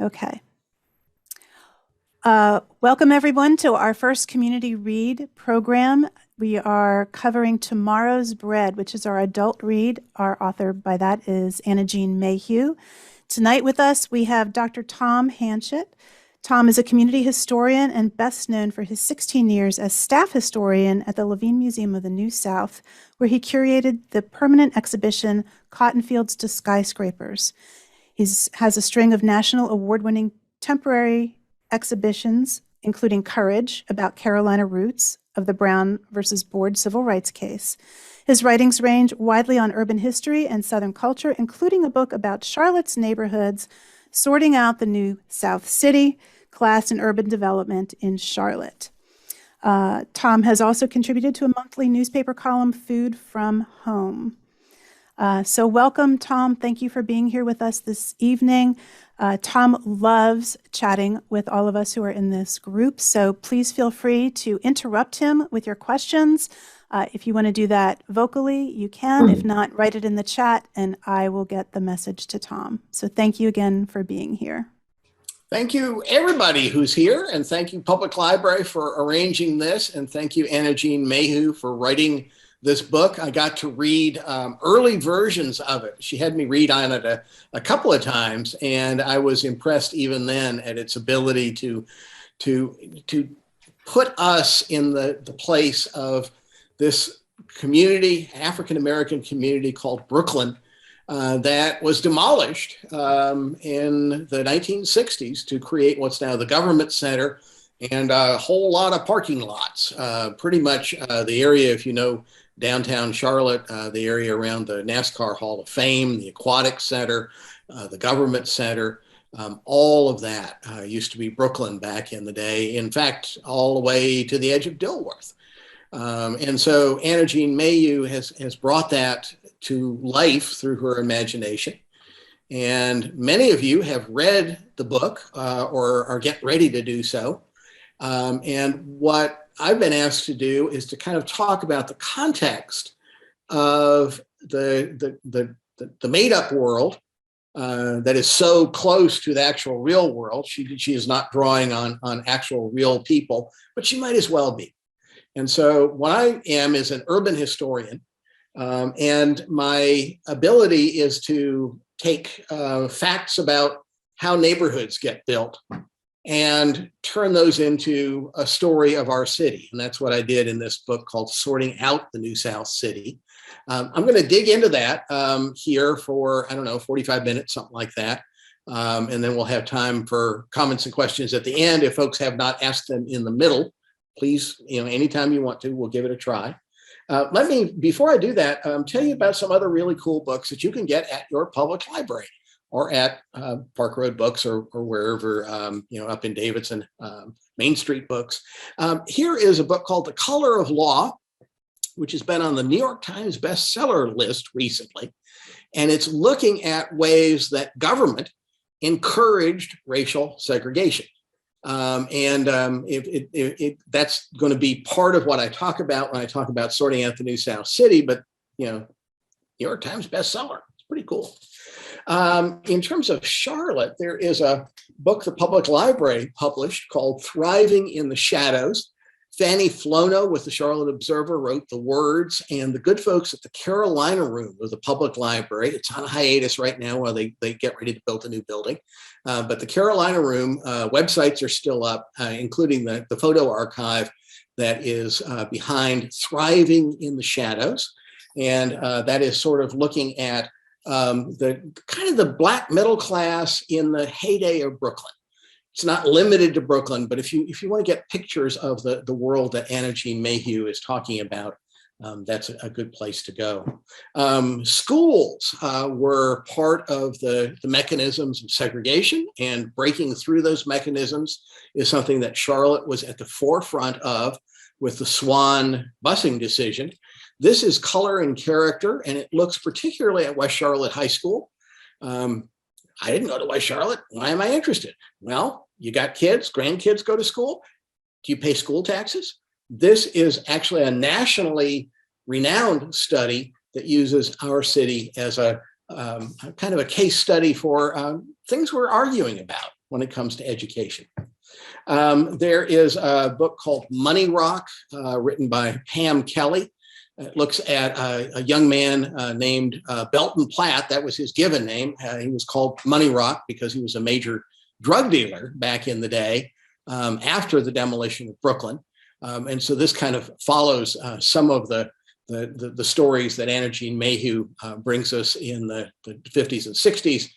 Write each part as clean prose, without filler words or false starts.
Okay. Welcome everyone to our first community read program. We are covering Tomorrow's Bread, which is our adult read. Our author by that is Anna Jean Mayhew. Tonight with us, we have Dr. Tom Hanchett. Tom is a community historian and best known for his 16 years as staff historian at the Levine Museum of the New South, where he curated the permanent exhibition Cotton Fields to Skyscrapers. He has a string of national award-winning temporary exhibitions, including Courage, about Carolina roots of the Brown versus Board civil rights case. His writings range widely on urban history and Southern culture, including a book about Charlotte's neighborhoods, sorting out the new South City, class and urban development in Charlotte. Tom has also contributed to a monthly newspaper column, Food from Home. So welcome, Tom. Thank you for being here with us this evening. Tom loves chatting with all of us who are in this group, so please feel free to interrupt him with your questions. If you want to do that vocally, you can. If not, write it in the chat and I will get the message to Tom. So thank you again for being here. Thank you, everybody who's here, and thank you, Public Library, for arranging this, and thank you, Anna Jean Mayhew, for writing this book. I got to read early versions of it. She had me read on it a couple of times, and I was impressed even then at its ability to put us in the place of this community, African-American community called Brooklyn, that was demolished in the 1960s to create what's now the Government Center and a whole lot of parking lots. Pretty much the area, if you know downtown Charlotte, the area around the NASCAR Hall of Fame, the Aquatic Center, the Government Center, all of that used to be Brooklyn back in the day. In fact, all the way to the edge of Dilworth. And so Anna Jean Mayhew has brought that to life through her imagination. And many of you have read the book or are getting ready to do so. And what I've been asked to do is to kind of talk about the context of the made-up world that is so close to the actual real world. She is not drawing on actual real people, but she might as well be. And so what I am is an urban historian, and my ability is to take facts about how neighborhoods get built and turn those into a story of our city. And that's what I did in this book called Sorting Out the New South City. I'm going to dig into that here for, 45 minutes, something like that. And then we'll have time for comments and questions at the end. If folks have not asked them in the middle, please, anytime you want to, we'll give it a try. Let me, before I do that, tell you about some other really cool books that you can get at your public library or at Park Road Books or wherever, up in Davidson, Main Street Books. Here is a book called The Color of Law, which has been on the New York Times bestseller list recently. And it's looking at ways that government encouraged racial segregation. That's going to be part of what I talk about when I talk about sorting out the New South City, but, New York Times bestseller. It's pretty cool. In terms of Charlotte, there is a book the Public Library published called Thriving in the Shadows. Fanny Flono with the Charlotte Observer wrote the words, and the good folks at the Carolina Room of the Public Library, it's on hiatus right now while they get ready to build a new building. But the Carolina Room websites are still up, including the photo archive that is behind Thriving in the Shadows. And that is sort of looking at the Black middle class in the heyday of Brooklyn. It's not limited to Brooklyn, but if you want to get pictures of the world that Anna Jean Mayhew is talking about, that's a good place to go. Schools were part of the mechanisms of segregation, and breaking through those mechanisms is something that Charlotte was at the forefront of with the Swan busing decision. This is Color and Character, and it looks particularly at West Charlotte High School. I didn't go to West Charlotte. Why am I interested? Well, you got kids, grandkids go to school. Do you pay school taxes? This is actually a nationally renowned study that uses our city as a kind of a case study for things we're arguing about. when it comes to education. There is a book called Money Rock, written by Pam Kelly. It looks at a young man named Belton Platt. That was his given name. He was called Money Rock because he was a major drug dealer back in the day, after the demolition of Brooklyn. And so this kind of follows some of the stories that Anna Jean Mayhew brings us in the 50s and 60s,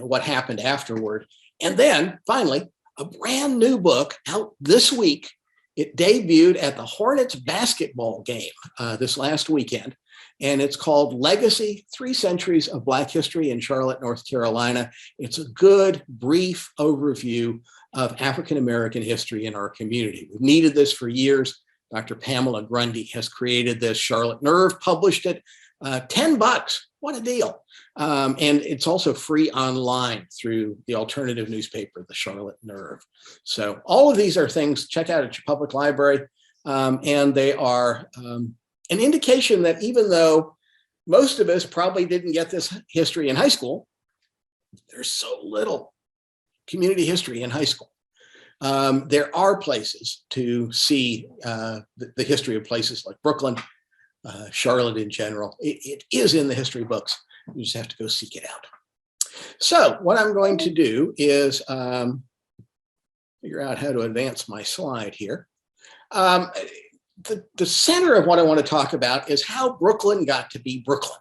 what happened afterward. And then finally, a brand new book out this week. It debuted at the Hornets basketball game this last weekend, and it's called Legacy: 3 Centuries of Black History in Charlotte, North Carolina. It's a good, brief overview of African-American history in our community. We've needed this for years. Dr. Pamela Grundy has created this. Charlotte Nerve published it. $10, what a deal. And it's also free online through the alternative newspaper, the Charlotte Nerve. So all of these are things, check out at your public library. And they are an indication that even though most of us probably didn't get this history in high school, there's so little community history in high school. There are places to see the history of places like Brooklyn, Charlotte in general. It is in the history books. You just have to go seek it out. So what I'm going to do is figure out how to advance my slide here. The center of what I want to talk about is how Brooklyn got to be Brooklyn.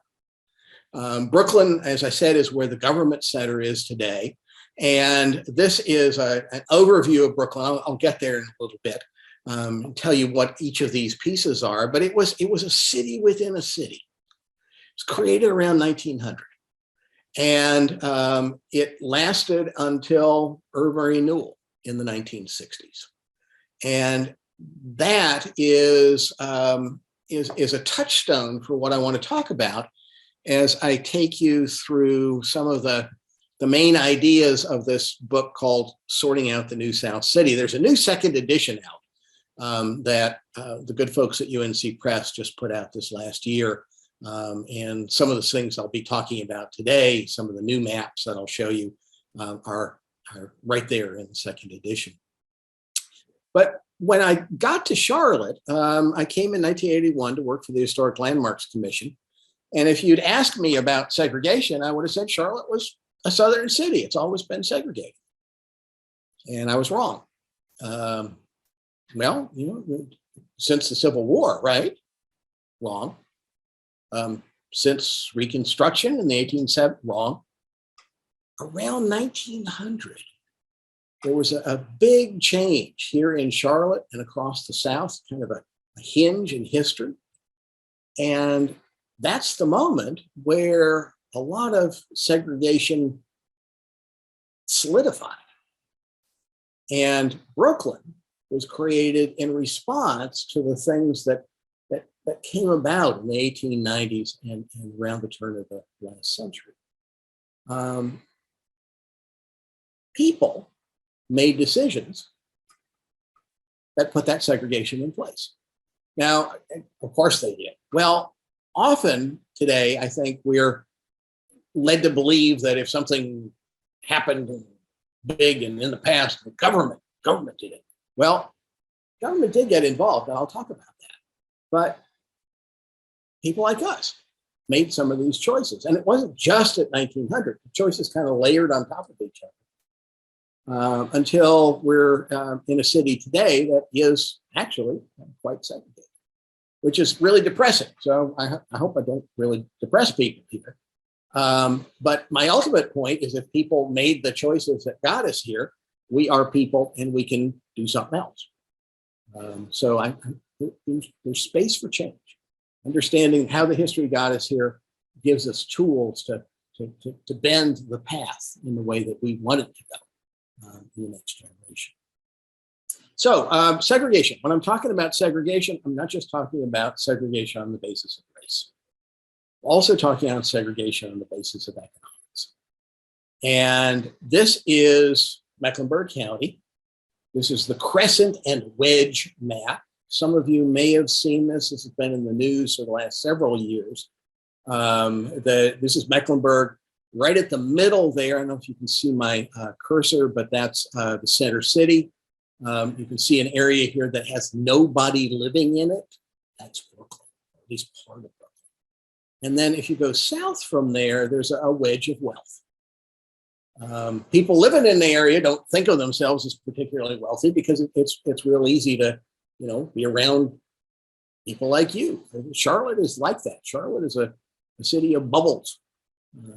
Brooklyn, as I said, is where the government center is today. And this is an overview of Brooklyn. I'll get there in a little bit and tell you what each of these pieces are. But it was a city within a city. It was created around 1900. And it lasted until urban renewal in the 1960s. And that is a touchstone for what I want to talk about as I take you through some of the main ideas of this book called Sorting Out the New South City. There's a new second edition out that the good folks at UNC Press just put out this last year. And some of the things I'll be talking about today, some of the new maps that I'll show you are right there in the second edition. But when I got to Charlotte, I came in 1981 to work for the Historic Landmarks Commission. And if you'd asked me about segregation, I would have said Charlotte was a southern city. It's always been segregated. And I was wrong. Well, since the Civil War, right? Wrong. Since Reconstruction in the 1870s, wrong. Around 1900, there was a big change here in Charlotte and across the South, kind of a hinge in history. And that's the moment where a lot of segregation solidified. And Brooklyn was created in response to the things that came about in the 1890s and around the turn of the last century. People made decisions that put that segregation in place. Now, of course they did. Well, often today, I think we're led to believe that if something happened big and in the past, the government did it. Well, government did get involved, and I'll talk about that. But people like us made some of these choices. And it wasn't just at 1900. The choices kind of layered on top of each other until we're in a city today that is actually quite segregated, which is really depressing. So I hope I don't really depress people here. But my ultimate point is if people made the choices that got us here, we are people and we can do something else. So there's space for change. Understanding how the history got us here gives us tools to bend the path in the way that we want it to go in the next generation. So segregation. When I'm talking about segregation, I'm not just talking about segregation on the basis of race. I'm also talking about segregation on the basis of economics. And this is Mecklenburg County. This is the Crescent and Wedge map. Some of you may have seen this. This has been in the news for the last several years. This is Mecklenburg. Right at the middle there, I don't know if you can see my cursor, but that's the center city. You can see an area here that has nobody living in it. That's Brooklyn, at least part of Brooklyn. And then if you go south from there, there's a wedge of wealth. People living in the area don't think of themselves as particularly wealthy because it's real easy to, be around people like you. Charlotte is like that. Charlotte is a city of bubbles.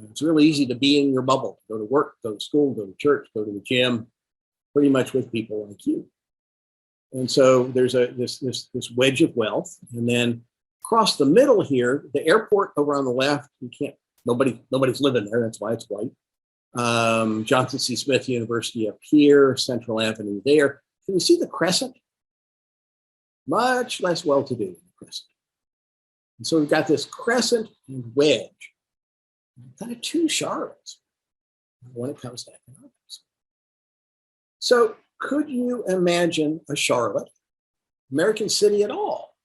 It's really easy to be in your bubble, go to work, go to school, go to church, go to the gym, pretty much with people like you. And so there's this wedge of wealth. And then across the middle here, the airport over on the left, nobody's living there. That's why it's white. Johnson C. Smith University up here, Central Avenue there. Can you see the Crescent? Much less well-to-do than the Crescent. And so we've got this Crescent and Wedge, kind of two Charlottes when it comes to economics. So could you imagine a Charlotte, American city at all,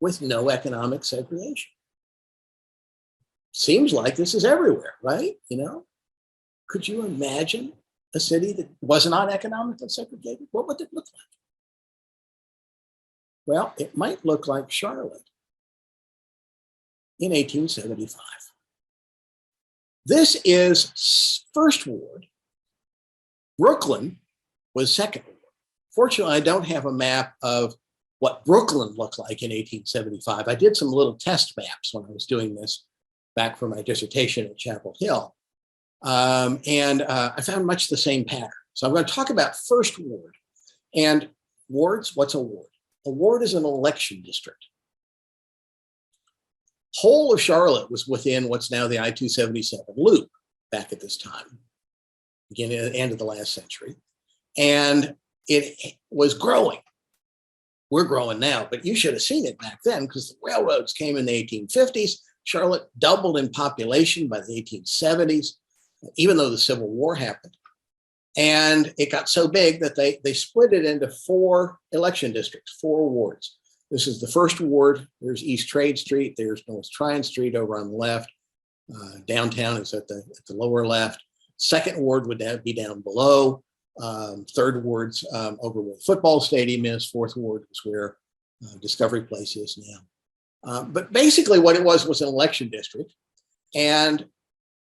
with no economic segregation? Seems like this is everywhere, right? Could you imagine a city that was not economically segregated? What would it look like? Well, it might look like Charlotte in 1875. This is First Ward. Brooklyn was Second Ward. Fortunately, I don't have a map of what Brooklyn looked like in 1875. I did some little test maps when I was doing this back for my dissertation at Chapel Hill. And I found much the same pattern. So I'm going to talk about First Ward. And wards, what's a ward? A ward is an election district. Whole of Charlotte was within what's now the I-277 loop back at this time, beginning at the end of the last century. And it was growing. We're growing now, but you should have seen it back then because the railroads came in the 1850s. Charlotte doubled in population by the 1870s, even though the Civil War happened. And it got so big that they split it into 4 election districts, 4 wards. This is the First Ward. There's East Trade Street. There's North Tryon Street over on the left. Downtown is at the lower left. Second Ward would be down below. Third Ward's over where the football stadium is. Fourth Ward is where Discovery Place is now. But basically what it was an election district. And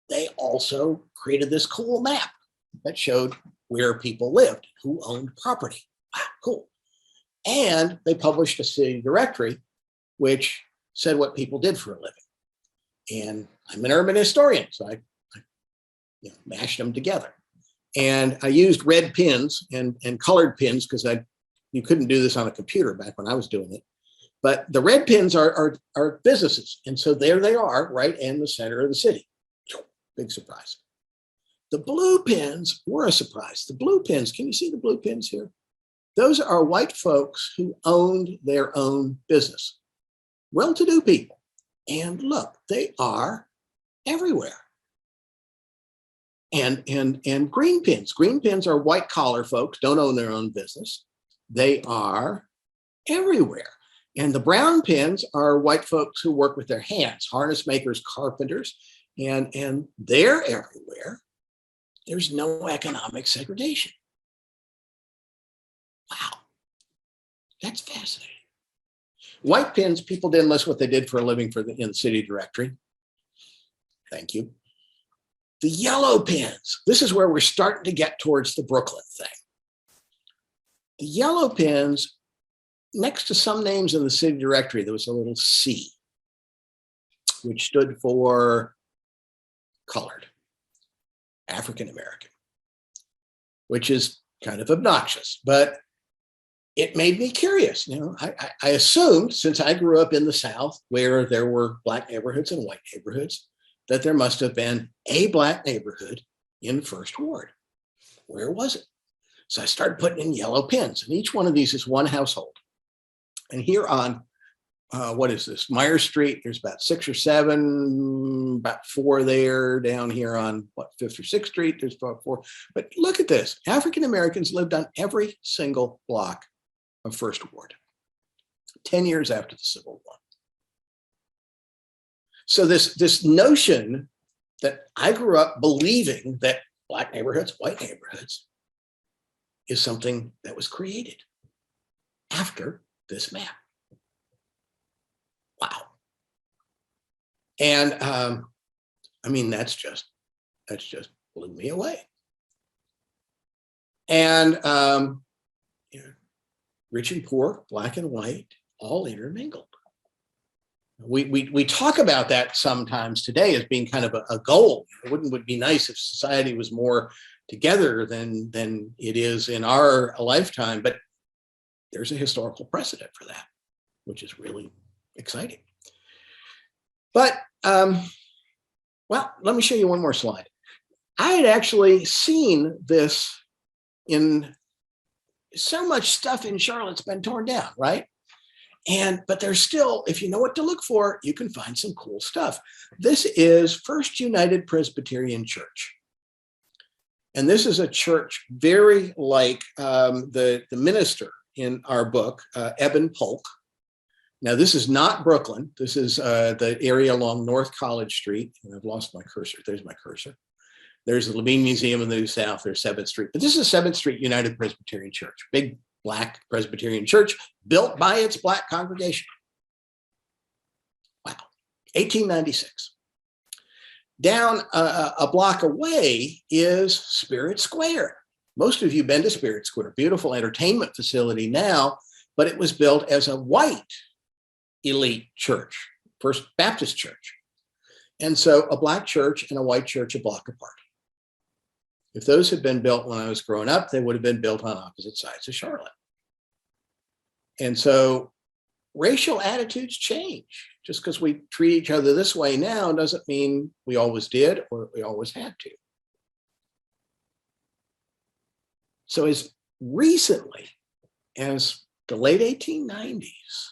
they also created this cool map that showed where people lived, who owned property. Wow, cool. And they published a city directory, which said what people did for a living. And I'm an urban historian, so I mashed them together. And I used red pins and colored pins because you couldn't do this on a computer back when I was doing it. But the red pins are businesses. And so there they are, right in the center of the city. Big surprise. The blue pins were a surprise. The blue pins, can you see the blue pins here? Those are white folks who owned their own business. Well-to-do people. And look, they are everywhere. And green pins. Green pins are white-collar folks, don't own their own business. They are everywhere. And the brown pins are white folks who work with their hands, harness makers, carpenters, and they're everywhere. There's no economic segregation. Wow, that's fascinating. White pins, people didn't list what they did for a living in the city directory. Thank you. The yellow pins, this is where we're starting to get towards the Brooklyn thing. The yellow pins, next to some names in the city directory, there was a little C, which stood for colored, African American, which is kind of obnoxious, but it made me curious. I assumed, since I grew up in the South where there were Black neighborhoods and white neighborhoods, that there must have been a Black neighborhood in First Ward. Where was it? So I started putting in yellow pins, and each one of these is one household. And here on, what is this, Myers Street, there's about 6 or 7, about 4 there. Down here on, 5th or 6th Street, there's about 4. But look at this. African Americans lived on every single block of First Ward, 10 years after the Civil War. So this notion that I grew up believing that Black neighborhoods, white neighborhoods, is something that was created after this map. Wow. And I mean, that's just blew me away. And you know, rich and poor, Black and white, all intermingled. We talk about that sometimes today as being kind of a goal. It would be nice if society was more together than it is in our lifetime, but there's a historical precedent for that, which is really exciting. But well, let me show you one more slide. I had actually seen this in so much stuff in Charlotte's been torn down, right? But there's still, if you know what to look for, you can find some cool stuff. This is First United Presbyterian Church. And this is a church very like the minister in our book, Eben Polk. Now, this is not Brooklyn. This is the area along North College Street. And I've lost my cursor. There's my cursor. There's the Levine Museum in the South. There's 7th Street. But this is 7th Street United Presbyterian Church, big Black Presbyterian church built by its Black congregation. Wow, 1896. Down a block away is Spirit Square. Most of you have been to Spirit Square, beautiful entertainment facility now, but it was built as a white elite church, First Baptist Church. And so a Black church and a white church a block apart. If those had been built when I was growing up, they would have been built on opposite sides of Charlotte. And so racial attitudes change. Just because we treat each other this way now doesn't mean we always did or we always had to. So as recently as the late 1890s,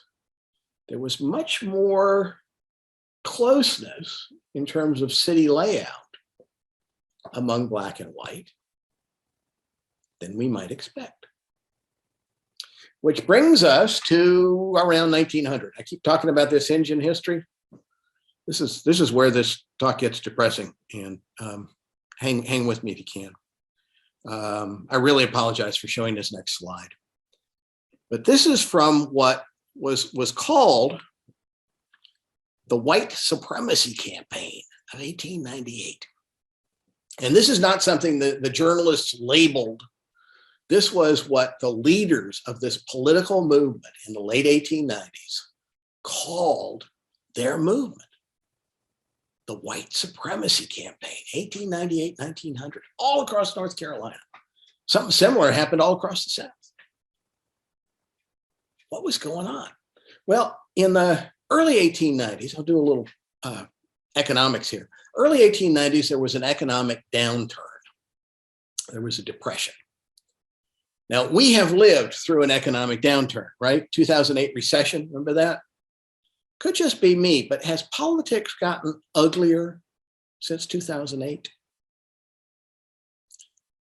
there was much more closeness in terms of city layout among Black and white than we might expect. Which brings us to around 1900. I keep talking about this engine history. This is where this talk gets depressing, and hang with me if you can. I really apologize for showing this next slide. But this is from what was called the White Supremacy Campaign of 1898. And this is not something that the journalists labeled. This was what the leaders of this political movement in the late 1890s called their movement. The White Supremacy Campaign, 1898, 1900, all across North Carolina. Something similar happened all across the South. What was going on? Well, in the early 1890s, I'll do a little economics here. Early 1890s, there was an economic downturn. There was a depression. Now, we have lived through an economic downturn, right? 2008 recession, remember that? Could just be me, but has politics gotten uglier since 2008?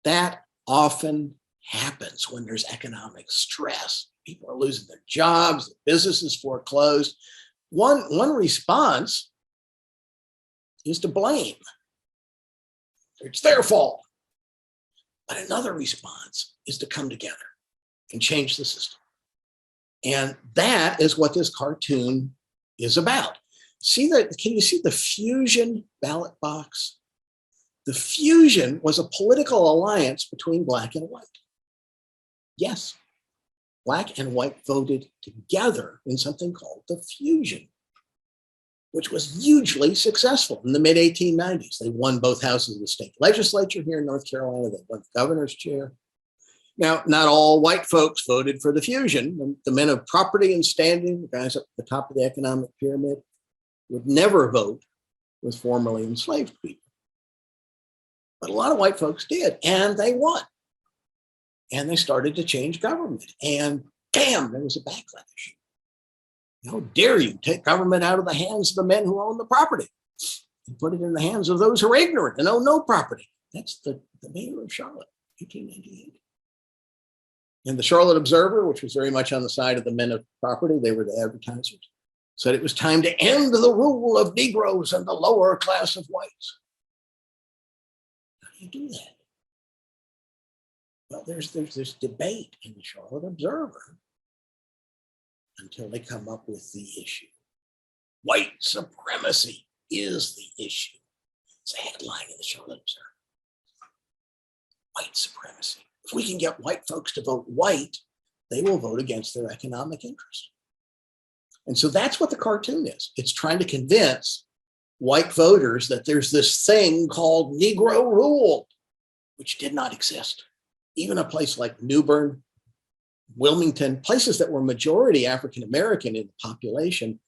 That often happens when there's economic stress. People are losing their jobs, the businesses foreclosed. One response is to blame. It's their fault. But another response is to come together and change the system. And that is what this cartoon is about. See that? Can you see the Fusion ballot box? The Fusion was a political alliance between Black and white. Yes, Black and white voted together in something called the Fusion, which was hugely successful in the mid-1890s. They won both houses of the state legislature here in North Carolina. They won the governor's chair. Now, not all white folks voted for the Fusion. The men of property and standing, the guys up at the top of the economic pyramid, would never vote with formerly enslaved people. But a lot of white folks did, and they won. And they started to change government. And bam, there was a backlash. How dare you take government out of the hands of the men who own the property and put it in the hands of those who are ignorant and own no property? That's the mayor of Charlotte, 1898. And the Charlotte Observer, which was very much on the side of the men of property, they were the advertisers, said it was time to end the rule of Negroes and the lower class of whites. you do that? Well, there's this debate in the Charlotte Observer until they come up with the issue. White supremacy is the issue. It's a headline in the Charlotte Observer. White supremacy. If we can get white folks to vote white, they will vote against their economic interest. And so that's what the cartoon is. It's trying to convince white voters that there's this thing called Negro rule, which did not exist. Even a place like New Bern, Wilmington, places that were majority African-American in the population,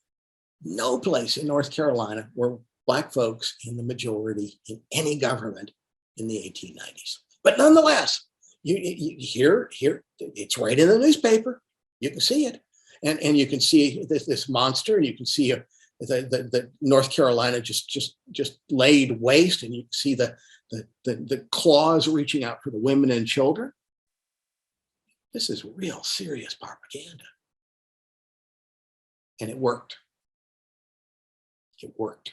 no place in North Carolina were Black folks in the majority in any government in the 1890s. But nonetheless, you hear, it's right in the newspaper. You can see it. And you can see this monster, and you can see the North Carolina just laid waste, and you can see the claws reaching out for the women and children. This is real serious propaganda. And it worked. It worked.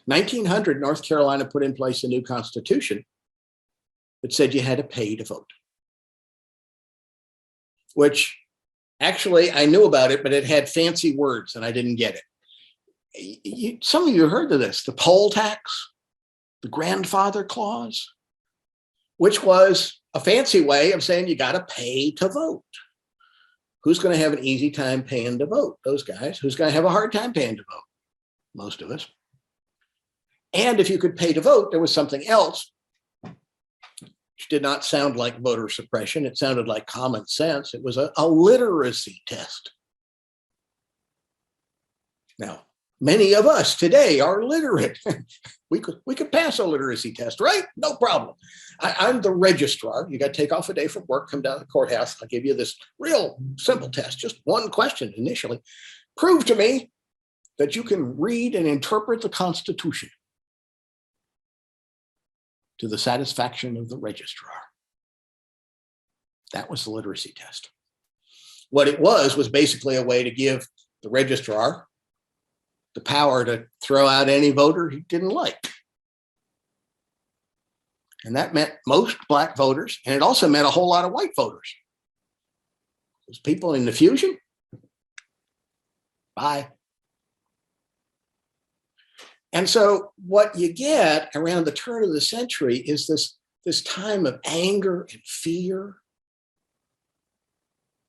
1900, North Carolina put in place a new constitution that said you had to pay to vote, which actually I knew about it, but it had fancy words and I didn't get it. Some of you heard of this, the poll tax, the grandfather clause, which was a fancy way of saying you got to pay to vote. Who's going to have an easy time paying to vote? Those guys. Who's going to have a hard time paying to vote? Most of us. And if you could pay to vote, there was something else which did not sound like voter suppression. It sounded like common sense. It was a literacy test. Now, many of us today are literate. We could pass a literacy test, right? No problem. I'm the registrar. You got to take off a day from work, come down to the courthouse. I'll give you this real simple test, just one question initially. Prove to me that you can read and interpret the Constitution to the satisfaction of the registrar. That was the literacy test. What it was basically a way to give the registrar the power to throw out any voter he didn't like. And that meant most Black voters, and it also meant a whole lot of white voters. Those people in the fusion, bye. And so what you get around the turn of the century is this time of anger and fear,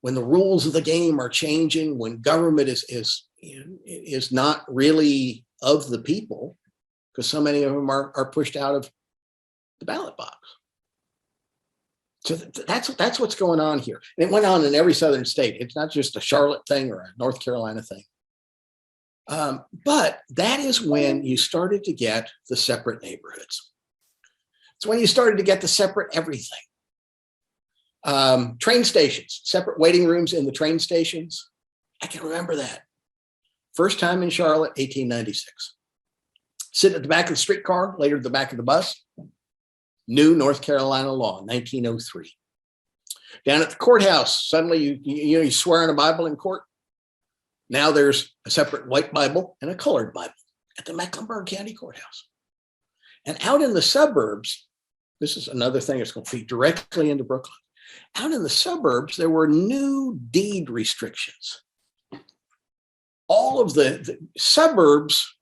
when the rules of the game are changing, when government is not really of the people, because so many of them are pushed out of the ballot box. So that's what's going on here. And it went on in every southern state. It's not just a Charlotte thing or a North Carolina thing. But that is when you started to get the separate neighborhoods. It's when you started to get the separate everything. Train stations, separate waiting rooms in the train stations. I can remember that. First time in Charlotte, 1896. Sitting at the back of the streetcar, later at the back of the bus. New North Carolina law, 1903. Down at the courthouse, suddenly you swear on a Bible in court. Now there's a separate white Bible and a colored Bible at the Mecklenburg County Courthouse. And out in the suburbs, this is another thing that's going to feed directly into Brooklyn. Out in the suburbs, there were new deed restrictions. All of the suburbs,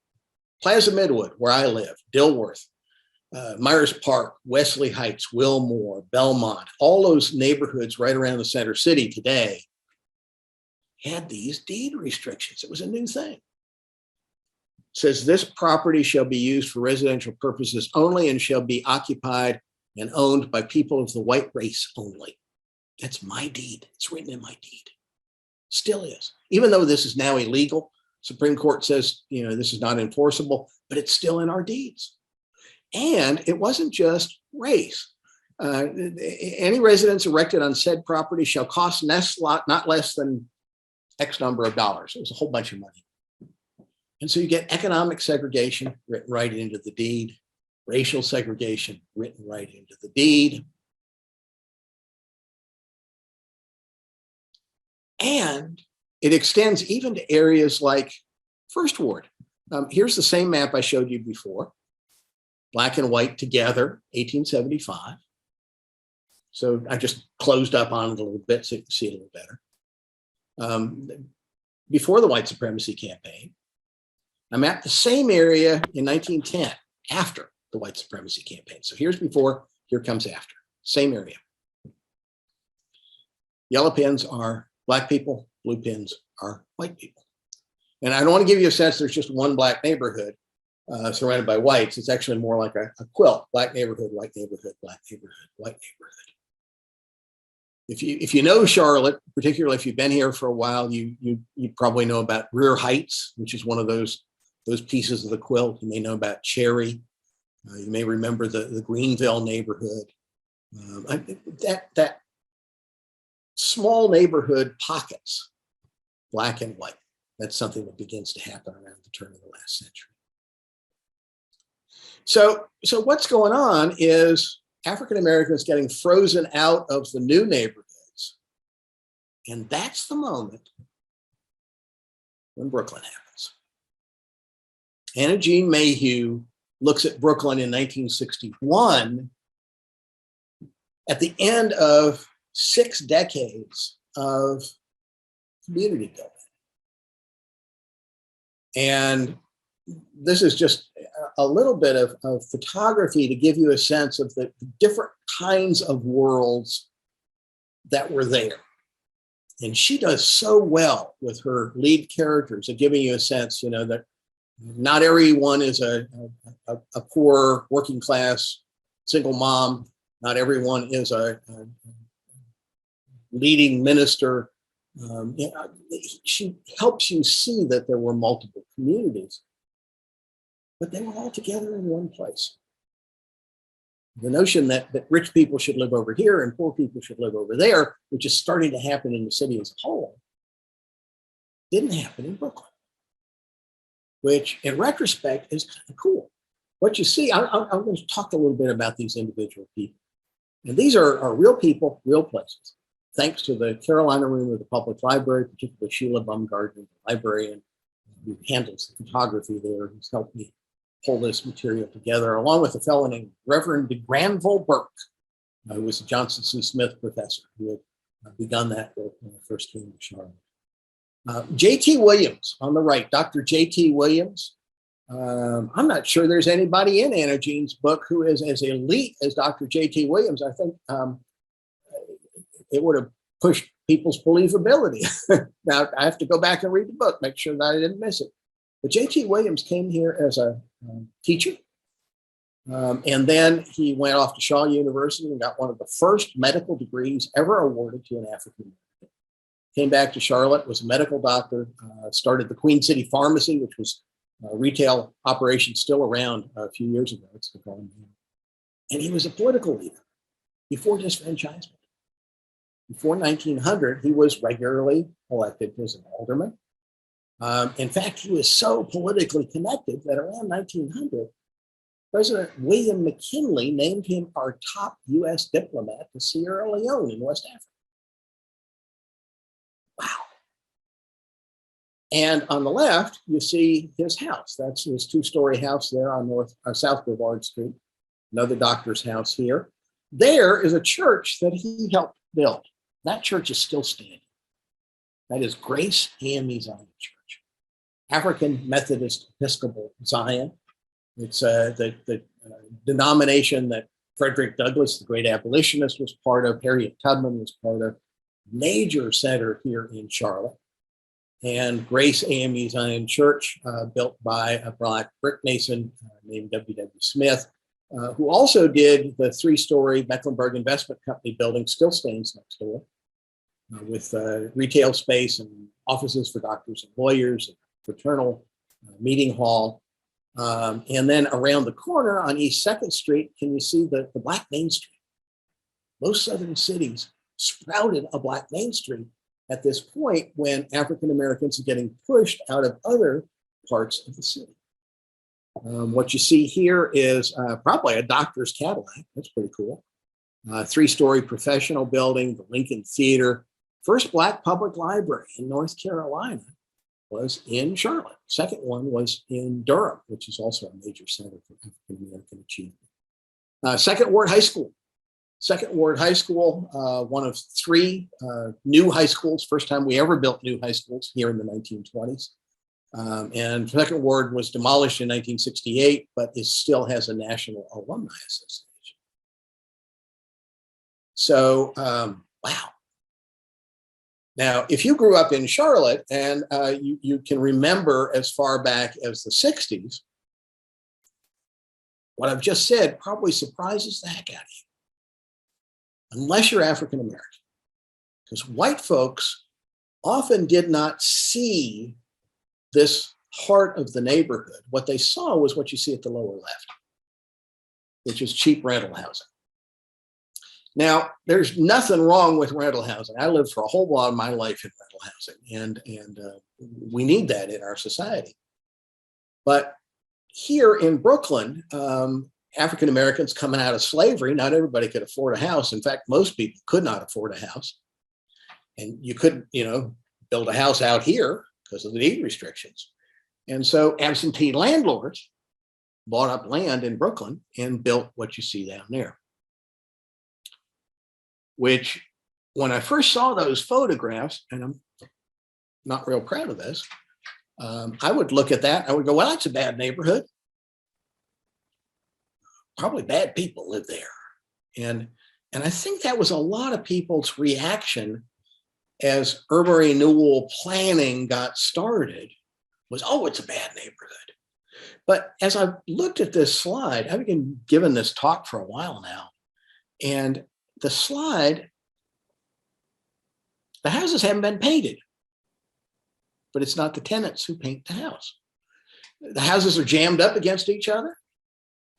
Plaza Midwood, where I live, Dilworth, Myers Park, Wesley Heights, Wilmore, Belmont, all those neighborhoods right around the center city today had these deed restrictions. It was a new thing. It says this property shall be used for residential purposes only and shall be occupied and owned by people of the white race only. That's my deed. It's written in my deed. Still is. Even though this is now illegal, Supreme Court says, this is not enforceable, but it's still in our deeds. And it wasn't just race. Any residence erected on said property shall cost not less than X number of dollars. It was a whole bunch of money. And so you get economic segregation written right into the deed, racial segregation written right into the deed. And it extends even to areas like First Ward. Here's the same map I showed you before. black and white together, 1875. So I just closed up on it a little bit so you can see it a little better. Before the white supremacy campaign. I'm at the same area in 1910, after the white supremacy campaign. So here's before, here comes after, same area. Yellow pins are black people, blue pins are white people. And I don't want to give you a sense there's just one black neighborhood surrounded by whites. It's actually more like a quilt, black neighborhood, white neighborhood, black neighborhood, white neighborhood. If you know Charlotte, particularly if you've been here for a while, you probably know about Rear Heights, which is one of those pieces of the quilt. You may know about Cherry. You may remember the Greenville neighborhood. That small neighborhood pockets, black and white. That's something that begins to happen around the turn of the last century. So what's going on is African Americans getting frozen out of the new neighborhoods. And that's the moment when Brooklyn happens. Anna Jean Mayhew looks at Brooklyn in 1961 at the end of 6 decades of community building. And this is just a little bit of photography to give you a sense of the different kinds of worlds that were there. And she does so well with her lead characters of giving you a sense, that not everyone is a poor working class single mom. Not everyone is a leading minister. She helps you see that there were multiple communities, but they were all together in one place. The notion that rich people should live over here and poor people should live over there, which is starting to happen in the city as a whole, didn't happen in Brooklyn, which in retrospect is kind of cool. What you see, I'm going to talk a little bit about these individual people. And these are real people, real places. Thanks to the Carolina Room of the Public Library, particularly Sheila Baumgartner, the librarian who handles the photography there, who's helped me pull this material together, along with a fellow named Reverend Granville Burke, who was a Johnson C. Smith professor who had begun that work when I first came to Charlotte. J.T. Williams on the right, Dr. J.T. Williams. I'm not sure there's anybody in Anna Jean's book who is as elite as Dr. J.T. Williams. I think it would have pushed people's believability. Now, I have to go back and read the book, make sure that I didn't miss it. But J.T. Williams came here as a teacher, and then he went off to Shaw University and got one of the first medical degrees ever awarded to an African American. Came back to Charlotte, was a medical doctor, started the Queen City Pharmacy, which was a retail operation still around a few years ago. It's still going on. And he was a political leader before disfranchisement. Before 1900, he was regularly elected as an alderman. In fact, he was so politically connected that around 1900, President William McKinley named him our top U.S. diplomat to Sierra Leone in West Africa. Wow. And on the left, you see his house. That's his 2-story house there on South Brevard Street. Another doctor's house here. There is a church that he helped build. That church is still standing. That is Grace AME Zion Church, African Methodist Episcopal Zion. It's the denomination that Frederick Douglass, the great abolitionist, was part of. Harriet Tubman was part of. Major center here in Charlotte. And Grace AME Zion Church, built by a black brick mason named W.W. Smith, who also did the 3-story Mecklenburg Investment Company building, still stands next door, with retail space and offices for doctors and lawyers, and fraternal meeting hall. And then around the corner on East 2nd Street, can you see the Black Main Street? Most southern cities sprouted a Black Main Street at this point when African Americans are getting pushed out of other parts of the city. What you see here is probably a doctor's Cadillac. That's pretty cool. 3-story professional building, the Lincoln Theater, first Black public library in North Carolina. was in Charlotte. Second one was in Durham, which is also a major center for African American achievement. Second Ward High School. Second Ward High School, one of three new high schools, first time we ever built new high schools here in the 1920s. And Second Ward was demolished in 1968, but it still has a National Alumni Association. So, wow. Now, if you grew up in Charlotte and you can remember as far back as the 60s, what I've just said probably surprises the heck out of you. Unless you're African American, because white folks often did not see this heart of the neighborhood. What they saw was what you see at the lower left, which is cheap rental housing. Now, there's nothing wrong with rental housing. I lived for a whole lot of my life in rental housing, and we need that in our society. But here in Brooklyn, African Americans coming out of slavery, not everybody could afford a house. In fact, most people could not afford a house. And you couldn't, build a house out here because of the deed restrictions. And so absentee landlords bought up land in Brooklyn and built what you see down there. Which, when I first saw those photographs, and I'm not real proud of this, I would look at that, I would go, well, that's a bad neighborhood. Probably bad people live there. And I think that was a lot of people's reaction as urban renewal planning got started was, oh, it's a bad neighborhood. But as I've looked at this slide, I've been given this talk for a while now, and the slide, the houses haven't been painted, but it's not the tenants who paint the house. The houses are jammed up against each other,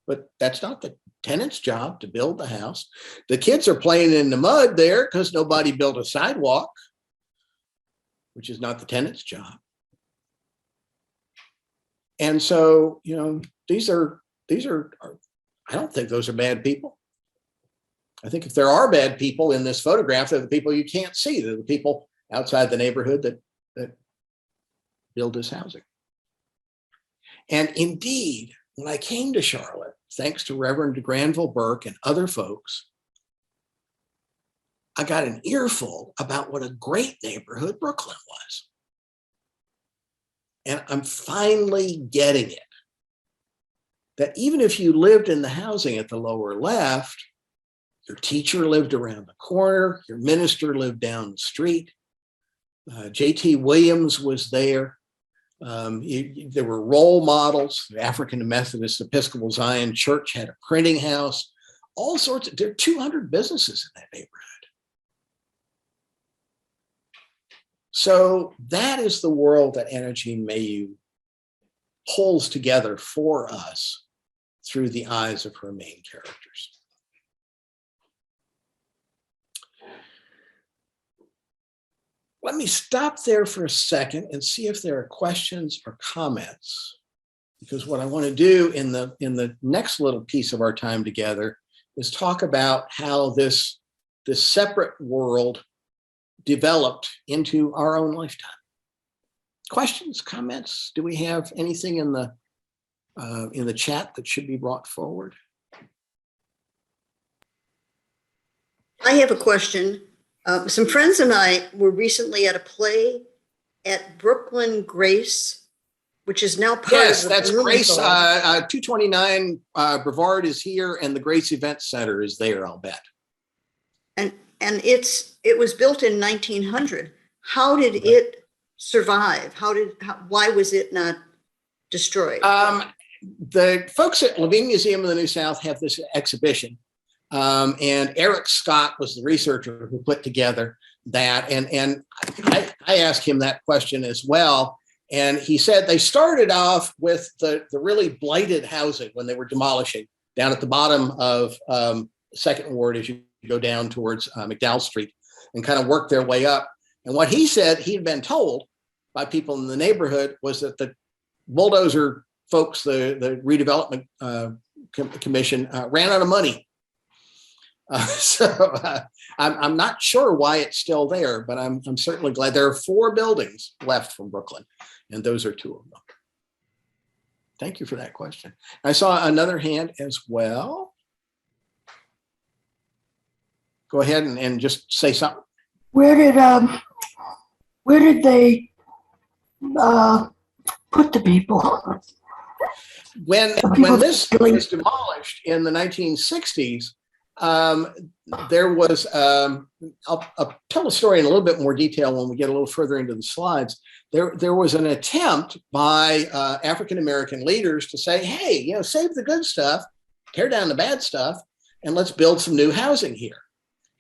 but that's not the tenant's job to build the house. The kids are playing in the mud there because nobody built a sidewalk, which is not the tenant's job. And so, these are, I don't think those are bad people. I think if there are bad people in this photograph, they're the people you can't see. They're the people outside the neighborhood that build this housing. And indeed, when I came to Charlotte, thanks to Reverend Granville Burke and other folks, I got an earful about what a great neighborhood Brooklyn was. And I'm finally getting it. That even if you lived in the housing at the lower left, your teacher lived around the corner, your minister lived down the street, J.T. Williams was there. There were role models. The African Methodist Episcopal Zion Church had a printing house, all sorts there are 200 businesses in that neighborhood. So that is the world that Anna Jean Mayhew pulls together for us through the eyes of her main characters. Let me stop there for a second and see if there are questions or comments, because what I want to do in the next little piece of our time together is talk about how this separate world developed into our own lifetime. Questions, comments? Do we have anything in the chat that should be brought forward? I have a question. Some friends and I were recently at a play at Brooklyn Grace, which is now part yes, of the that's Grace. 229 Brevard is here, and the Grace Event Center is there, I'll bet. And it was built in 1900. How did it survive? Why was it not destroyed? The folks at Levine Museum of the New South have this exhibition. And Eric Scott was the researcher who put together that. And I asked him that question as well. And he said they started off with the really blighted housing when they were demolishing down at the bottom of Second Ward as you go down towards McDowell Street, and kind of worked their way up. And what he said he'd been told by people in the neighborhood was that the bulldozer folks, the redevelopment commission, ran out of money. I'm not sure why it's still there, but I'm certainly glad. There are 4 buildings left from Brooklyn, and those are 2 of them. Thank you for that question. I saw another hand as well. Go ahead and just say something. Where did they put the people? When this was demolished in the 1960s, there was, I'll tell the story in a little bit more detail when we get a little further into the slides. There was an attempt by African-American leaders to say, hey, you know, save the good stuff, tear down the bad stuff, and let's build some new housing here.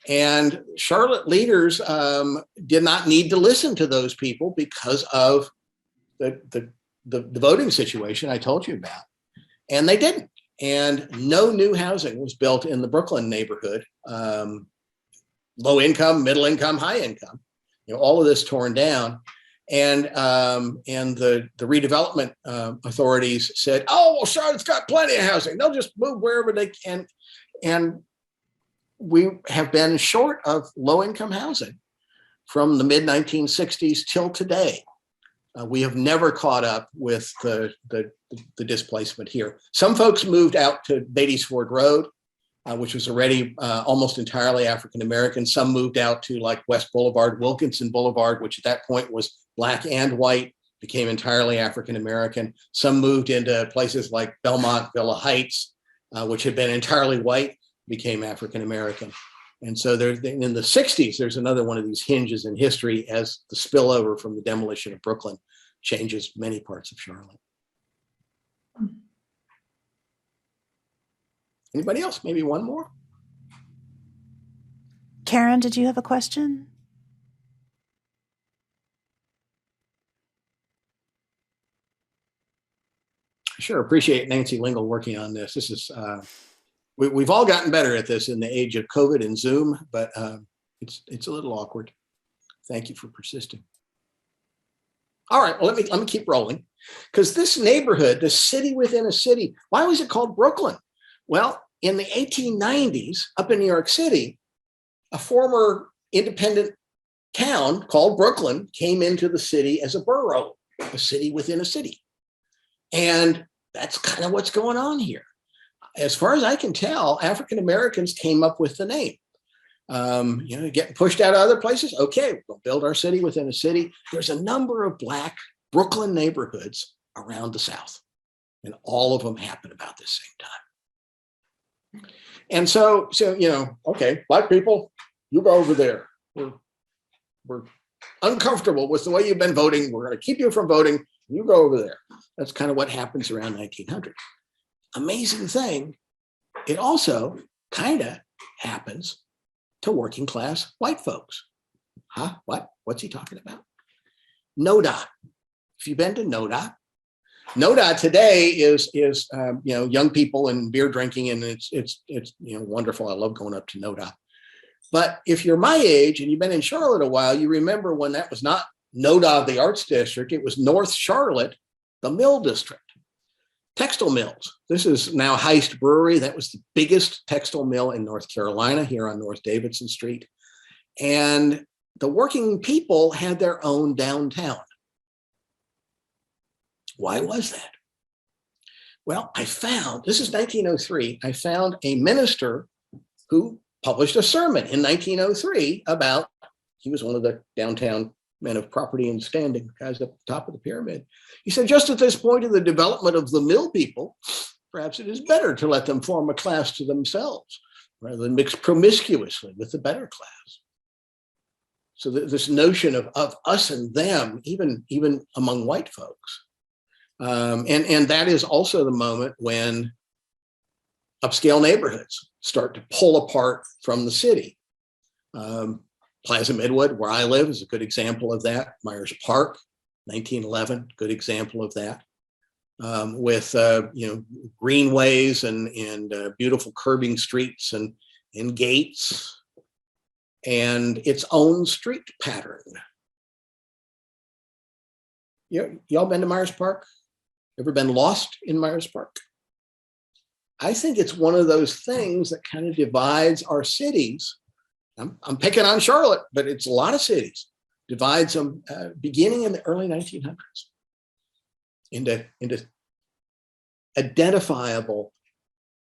And Charlotte leaders did not need to listen to those people because of the voting situation I told you about. And they didn't. And no new housing was built in the Brooklyn neighborhood. Low income, middle income, high income, you know, all of this torn down. And the redevelopment authorities said, oh, well, Charlotte's got plenty of housing. They'll just move wherever they can. And we have been short of low income housing from the mid 1960s till today. We have never caught up with the displacement here. Some folks moved out to Beatty's Ford Road, which was already almost entirely African-American. Some moved out to like West Boulevard, Wilkinson Boulevard, which at that point was Black and white, became entirely African-American. Some moved into places like Belmont, Villa Heights, which had been entirely white, became African-American. And so there, in the 60s, there's another one of these hinges in history as the spillover from the demolition of Brooklyn changes many parts of Charlotte. Anybody else? Maybe one more? Karen, did you have a question? Sure, appreciate Nancy Lingle working on this. This is, we've all gotten better at this in the age of COVID and Zoom, but it's a little awkward. Thank you for persisting. All right, well, let me keep rolling, because this neighborhood, the city within a city, why was it called Brooklyn? Well, in the 1890s, up in New York City, a former independent town called Brooklyn came into the city as a borough, a city within a city. And that's kind of what's going on here. As far as I can tell, African Americans came up with the name. You know, getting pushed out of other places. Okay, we'll build our city within a city. There's a number of Black Brooklyn neighborhoods around the South, and all of them happen about the same time. And so you know, okay, Black people, you go over there. We're uncomfortable with the way you've been voting. We're going to keep you from voting. You go over there. That's kind of what happens around 1900. Amazing thing, it also kind of happens to working class white folks. Huh? What? What's he talking about? NODA. If you've been to NODA, NODA today is you know, young people and beer drinking, and it's you know, wonderful. I love going up to NODA. But if you're my age and you've been in Charlotte a while, you remember when that was not NODA, the Arts District. It was North Charlotte, the Mill District. Textile mills. This is now Heist Brewery. That was the biggest textile mill in North Carolina, here on North Davidson Street. And the working people had their own downtown. Why was that? Well, I found, this is 1903, I found a minister who published a sermon in 1903 about, he was one of the downtown men of property and standing, guys up the top of the pyramid. He said, just at this point in the development of the mill people, perhaps it is better to let them form a class to themselves rather than mix promiscuously with the better class. So this notion of us and them, even among white folks. And that is also the moment when upscale neighborhoods start to pull apart from the city. Plaza Midwood, where I live, is a good example of that. Myers Park, 1911, good example of that. With you know, greenways and beautiful curbing streets and gates and its own street pattern. Y'all been to Myers Park? Ever been lost in Myers Park? I think it's one of those things that kind of divides our cities. I'm picking on Charlotte, but it's a lot of cities, divides them beginning in the early 1900s into identifiable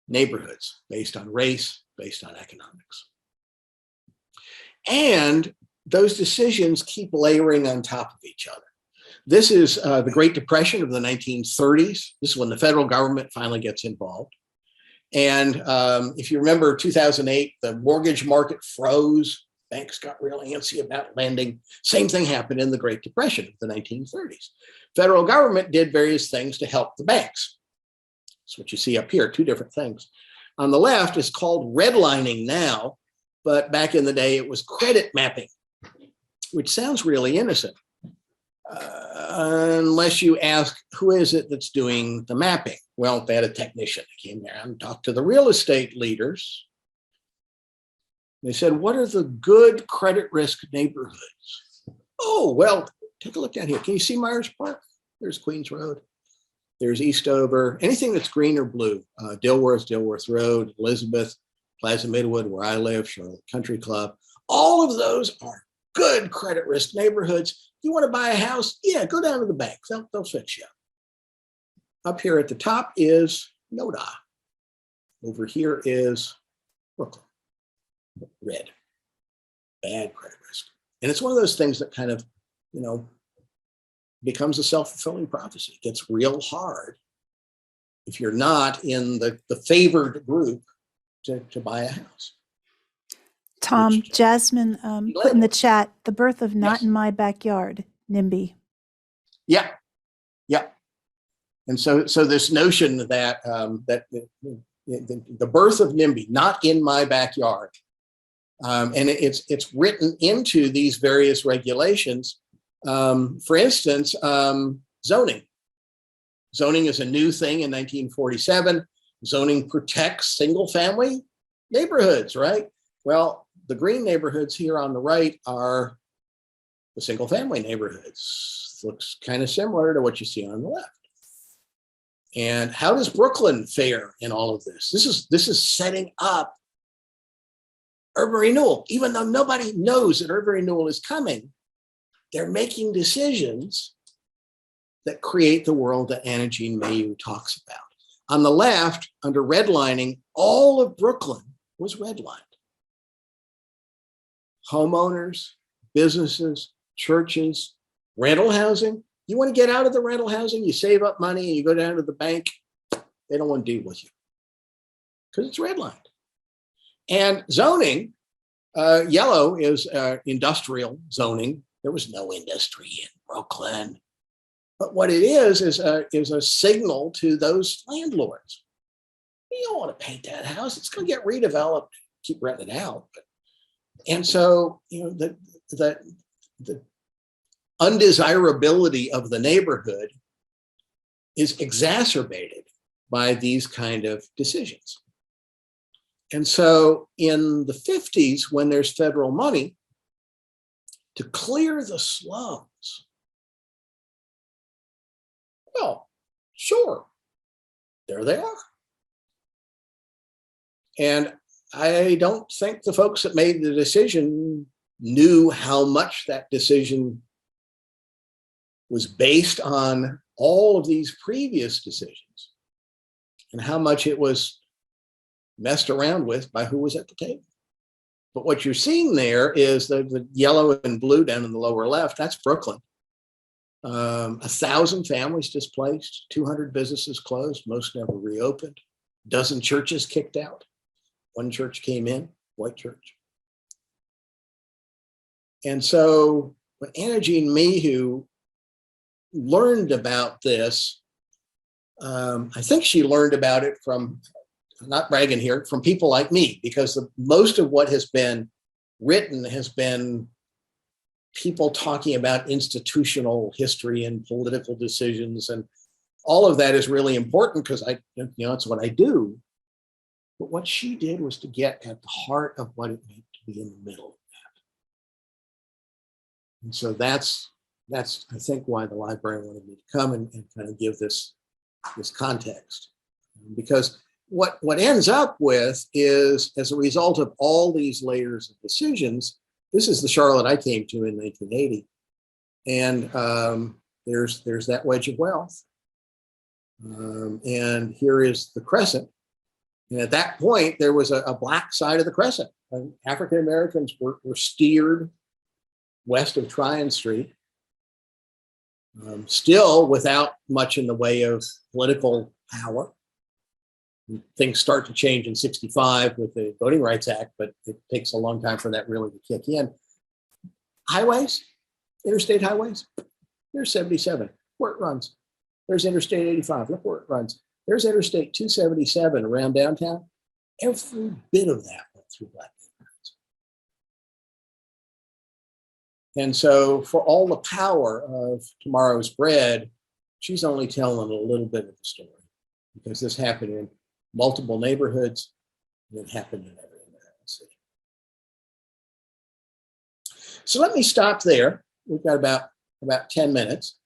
neighborhoods based on race, based on economics. And those decisions keep layering on top of each other. This is the Great Depression of the 1930s. This is when the federal government finally gets involved. And if you remember 2008, the mortgage market froze. Banks got real antsy about lending. Same thing happened in the Great Depression of the 1930s. Federal government did various things to help the banks. That's what you see up here, two different things. On the left is called redlining now, but back in the day it was credit mapping, which sounds really innocent. Unless you ask, who is it that's doing the mapping? Well, they had a technician that came there and talked to the real estate leaders. They said, what are the good credit risk neighborhoods? Oh, well, take a look down here. Can you see Myers Park? There's Queens Road. There's Eastover. Anything that's green or blue. Dilworth Road, Elizabeth, Plaza Midwood, where I live, Charlotte Country Club. All of those are good credit risk neighborhoods. You want to buy a house? Yeah, go down to the bank. They'll fix you up. Up here at the top is NODA. Over here is Brooklyn. Red. Bad credit risk. And it's one of those things that kind of, becomes a self-fulfilling prophecy. It gets real hard if you're not in the favored group to buy a house. Tom, Jasmine put in the chat, the birth of Not Yes. in My Backyard, NIMBY. Yeah. And so this notion that the birth of NIMBY, not in my backyard, and it's written into these various regulations. For instance, zoning. Zoning is a new thing in 1947. Zoning protects single-family neighborhoods, right? Well, the green neighborhoods here on the right are the single-family neighborhoods. Looks kind of similar to what you see on the left. And how does Brooklyn fare in all of this? This is setting up urban renewal. Even though nobody knows that urban renewal is coming, they're making decisions that create the world that Anna Jean Mayhew talks about. On the left, under redlining, all of Brooklyn was redlined. Homeowners, businesses, churches, rental housing. You want to get out of the rental housing, you save up money and you go down to the bank, they don't want to deal with you because it's redlined. And zoning, yellow is industrial zoning. There was no industry in Brooklyn. But what it is a signal to those landlords. You don't want to paint that house. It's going to get redeveloped, keep renting it out. And so, the undesirability of the neighborhood is exacerbated by these kind of decisions. And so in the 50s, when there's federal money to clear the slums, well, sure, there they are. And I don't think the folks that made the decision knew how much that decision was based on all of these previous decisions and how much it was messed around with by who was at the table. But what you're seeing there is the yellow and blue down in the lower left, that's Brooklyn. 1,000 families displaced, 200 businesses closed, most never reopened, a dozen churches kicked out. One church came in, white church. And so when Anna Jean Mayhew learned about this, I think she learned about it from, I'm not bragging here, from people like me, because most of what has been written has been people talking about institutional history and political decisions. And all of that is really important because it's what I do. But what she did was to get at the heart of what it meant to be in the middle of that. And so that's I think why the library wanted me to come and kind of give this context. Because what ends up with is, as a result of all these layers of decisions, this is the Charlotte I came to in 1980. And there's that wedge of wealth. And here is the Crescent. And at that point, there was a black side of the Crescent. African Americans were steered west of Tryon Street, still without much in the way of political power. Things start to change in '65 with the Voting Rights Act, but it takes a long time for that really to kick in. Highways, interstate highways, there's 77, where it runs. There's Interstate 85, look where it runs. There's Interstate 277 around downtown. Every bit of that went through Black neighborhoods. And so for all the power of Tomorrow's Bread, she's only telling a little bit of the story, because this happened in multiple neighborhoods, and it happened in every American city. So let me stop there. We've got about 10 minutes.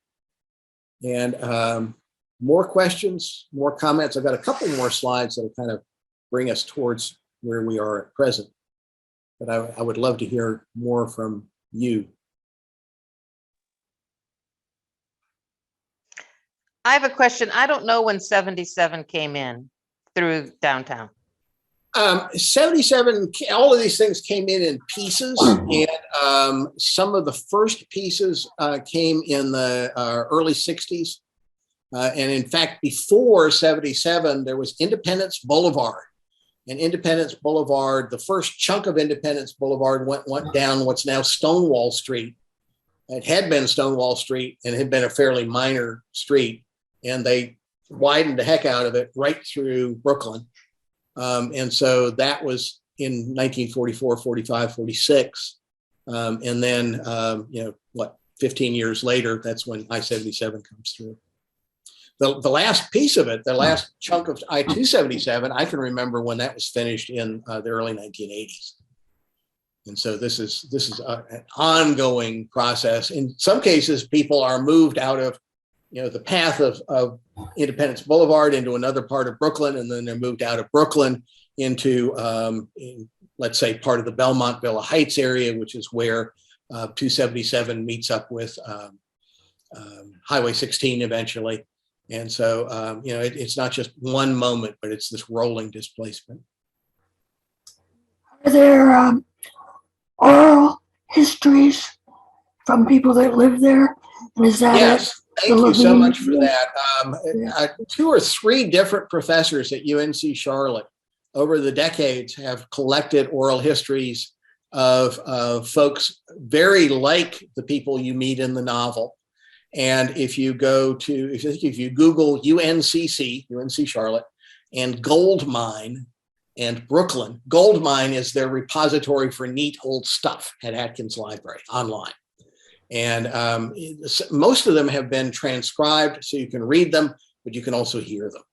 And more questions, more comments. I've got a couple more slides that'll kind of bring us towards where we are at present. But I would love to hear more from you. I have a question. I don't know when 77 came in through downtown. 77, all of these things came in pieces, and some of the first pieces came in the early 60s. And in fact, before 77, there was Independence Boulevard. And Independence Boulevard, the first chunk of Independence Boulevard went down what's now Stonewall Street. It had been Stonewall Street and had been a fairly minor street. And they widened the heck out of it right through Brooklyn. And so that was in 1944, 45, 46. And then, 15 years later, that's when I-77 comes through. The last piece of it, the last chunk of I-277, I can remember when that was finished in the early 1980s. And so this is an ongoing process. In some cases, people are moved out of the path of Independence Boulevard into another part of Brooklyn, and then they're moved out of Brooklyn into, let's say, part of the Belmont Villa Heights area, which is where 277 meets up with Highway 16 eventually. And so, it's not just one moment, but it's this rolling displacement. Are there oral histories from people that live there? And is that yes? Thank you so much for that. 2 or 3 different professors at UNC Charlotte over the decades have collected oral histories of folks very like the people you meet in the novel. And if you Google UNC Charlotte, and gold mine and Brooklyn, gold mine is their repository for neat old stuff at Atkins Library online. And most of them have been transcribed, so you can read them, but you can also hear them.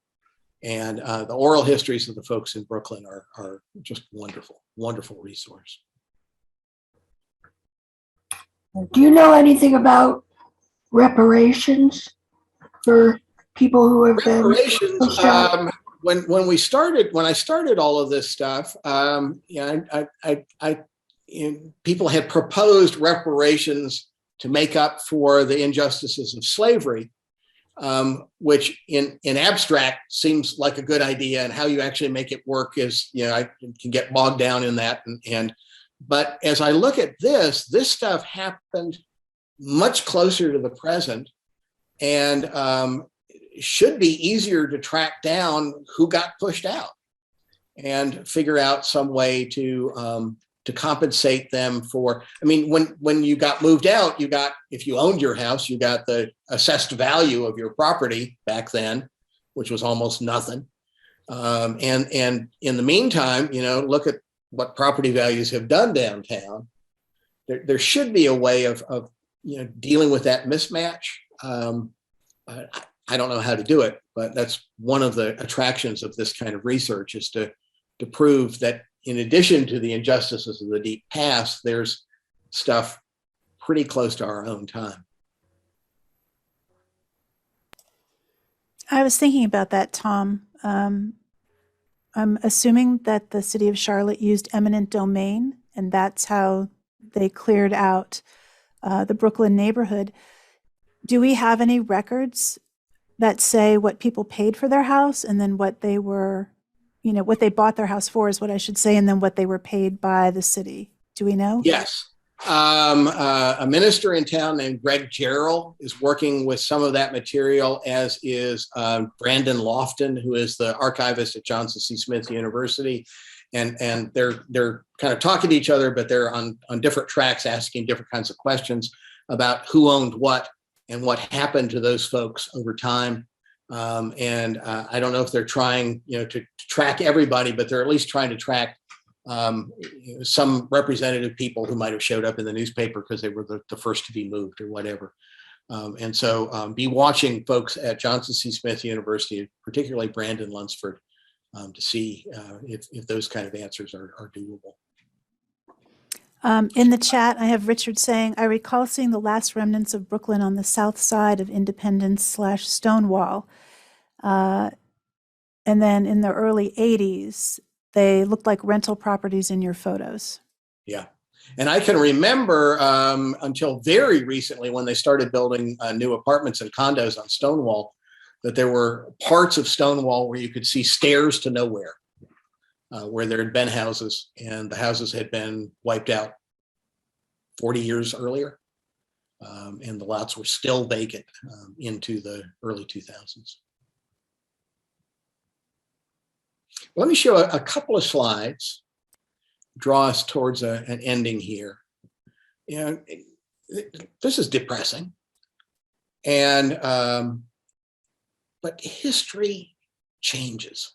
And the oral histories of the folks in Brooklyn are just wonderful, wonderful resource. Do you know anything about reparations for people who have reparations, been when I started all of this stuff, people had proposed reparations to make up for the injustices of slavery, which in abstract seems like a good idea, and how you actually make it work is, I can get bogged down in that. But as I look at this stuff happened much closer to the present, and should be easier to track down who got pushed out and figure out some way to compensate them for. I mean, when you got moved out, if you owned your house, you got the assessed value of your property back then, which was almost nothing. And in the meantime, look at what property values have done downtown. There should be a way of dealing with that mismatch. I don't know how to do it, but that's one of the attractions of this kind of research, is to prove that in addition to the injustices of the deep past, there's stuff pretty close to our own time. I was thinking about that, Tom. I'm assuming that the city of Charlotte used eminent domain, and that's how they cleared out the Brooklyn neighborhood. Do we have any records that say what people paid for their house and then what they were, what they bought their house for is what I should say, and then what they were paid by the city? Do we know? Yes. A minister in town named Greg Jarrell is working with some of that material, as is Brandon Lofton, who is the archivist at Johnson C. Smith University. And they're kind of talking to each other, but they're on different tracks, asking different kinds of questions about who owned what and what happened to those folks over time. I don't know if they're trying, to track everybody, but they're at least trying to track some representative people who might have showed up in the newspaper because they were the first to be moved or whatever. So be watching folks at Johnson C. Smith University, particularly Brandon Lunsford, to see if those kind of answers are doable. In the chat, I have Richard saying, I recall seeing the last remnants of Brooklyn on the south side of Independence/Stonewall. And then in the early 80s, they looked like rental properties in your photos. Yeah. And I can remember until very recently when they started building new apartments and condos on Stonewall, that there were parts of Stonewall where you could see stairs to nowhere, where there had been houses, and the houses had been wiped out 40 years earlier. And the lots were still vacant into the early 2000s. Let me show a couple of slides, draw us towards an ending here. This is depressing. And, but history changes.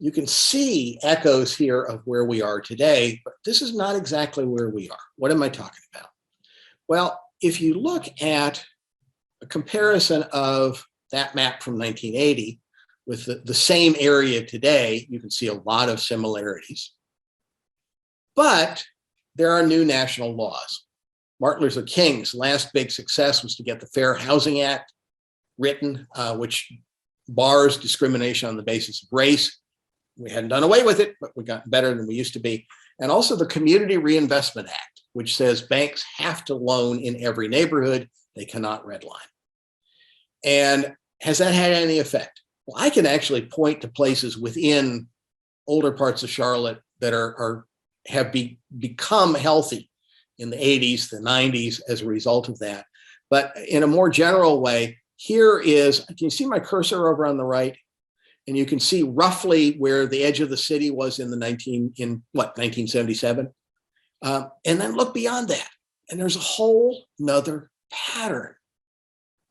You can see echoes here of where we are today, but this is not exactly where we are. What am I talking about? Well, if you look at a comparison of that map from 1980 with the same area today, you can see a lot of similarities. But there are new national laws. Martin Luther King's last big success was to get the Fair Housing Act written, which bars discrimination on the basis of race. We hadn't done away with it, but we got better than we used to be. And also the Community Reinvestment Act, which says banks have to loan in every neighborhood. They cannot redline. And has that had any effect? Well, I can actually point to places within older parts of Charlotte that have become healthy in the 80s, the 90s as a result of that. But in a more general way, here is, can you see my cursor over on the right? And you can see roughly where the edge of the city was in 1977. And then look beyond that. And there's a whole nother pattern.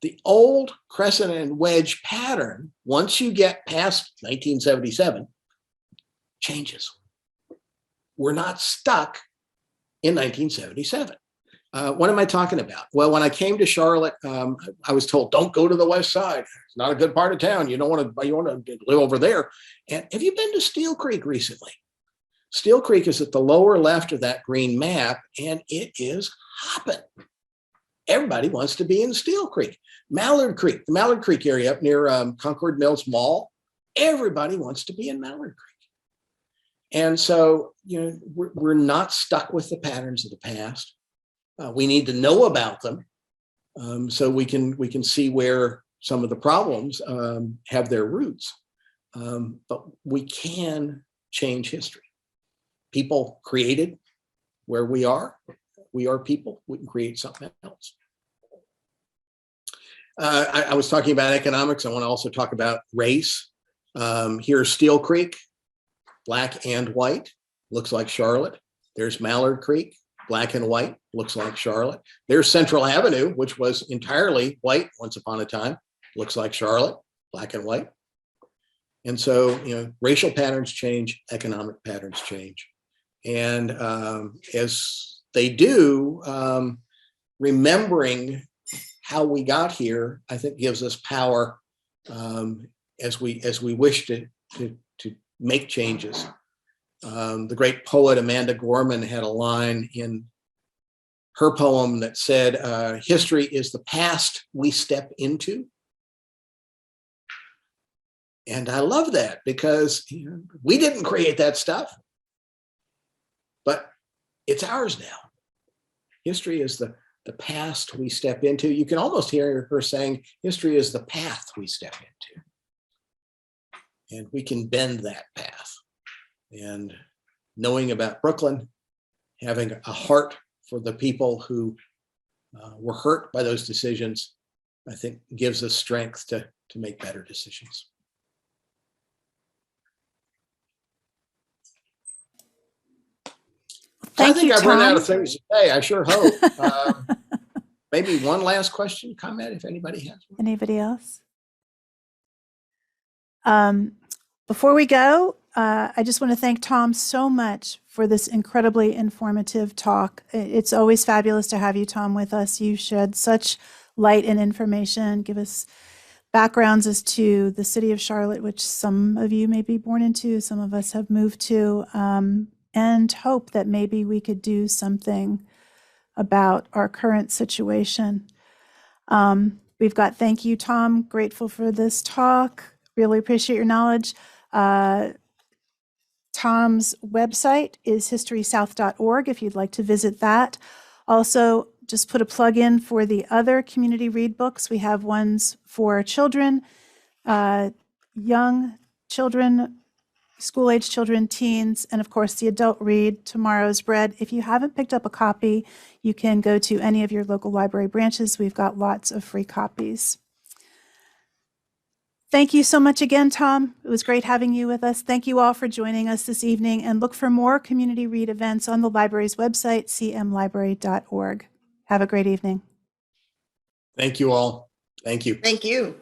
The old Crescent and Wedge pattern, once you get past 1977, changes. We're not stuck in 1977. What am I talking about? Well, when I came to Charlotte, I was told, don't go to the west side. It's not a good part of town. You want to live over there. And have you been to Steel Creek recently? Steel Creek is at the lower left of that green map, and it is hopping. Everybody wants to be in Steel Creek. Mallard Creek, the Mallard Creek area up near Concord Mills Mall, everybody wants to be in Mallard Creek. And so, we're not stuck with the patterns of the past. We need to know about them so we can see where some of the problems have their roots. But we can change history. People created where we are. We are people. We can create something else. I was talking about economics. I want to also talk about race. Here's Steel Creek, black and white, looks like Charlotte. There's Mallard Creek, black and white, looks like Charlotte. There's Central Avenue, which was entirely white once upon a time, looks like Charlotte, black and white. And so, racial patterns change, economic patterns change. And as they do, remembering how we got here, I think gives us power as we wish to make changes. The great poet Amanda Gorman had a line in her poem that said, history is the past we step into. And I love that because we didn't create that stuff, but it's ours now. History is the past we step into. You can almost hear her saying, history is the path we step into. And we can bend that path. And knowing about Brooklyn, having a heart for the people who were hurt by those decisions, I think gives us strength to make better decisions. I think I've run out of things to say. I sure hope. Maybe one last question, comment, if anybody has one. Anybody else? Before we go, I just want to thank Tom so much for this incredibly informative talk. It's always fabulous to have you, Tom, with us. You shed such light and information, give us backgrounds as to the city of Charlotte, which some of you may be born into, some of us have moved to, and hope that maybe we could do something about our current situation. We've got thank you, Tom. Grateful for this talk. Really appreciate your knowledge. Tom's website is historysouth.org if you'd like to visit that. Also, just put a plug in for the other community read books. We have ones for children, young children, school-age children, teens, and of course the adult read, Tomorrow's Bread. If you haven't picked up a copy, you can go to any of your local library branches. We've got lots of free copies. Thank you so much again, Tom. It was great having you with us. Thank you all for joining us this evening, and look for more community read events on the library's website, cmlibrary.org. Have a great evening. Thank you all. Thank you. Thank you.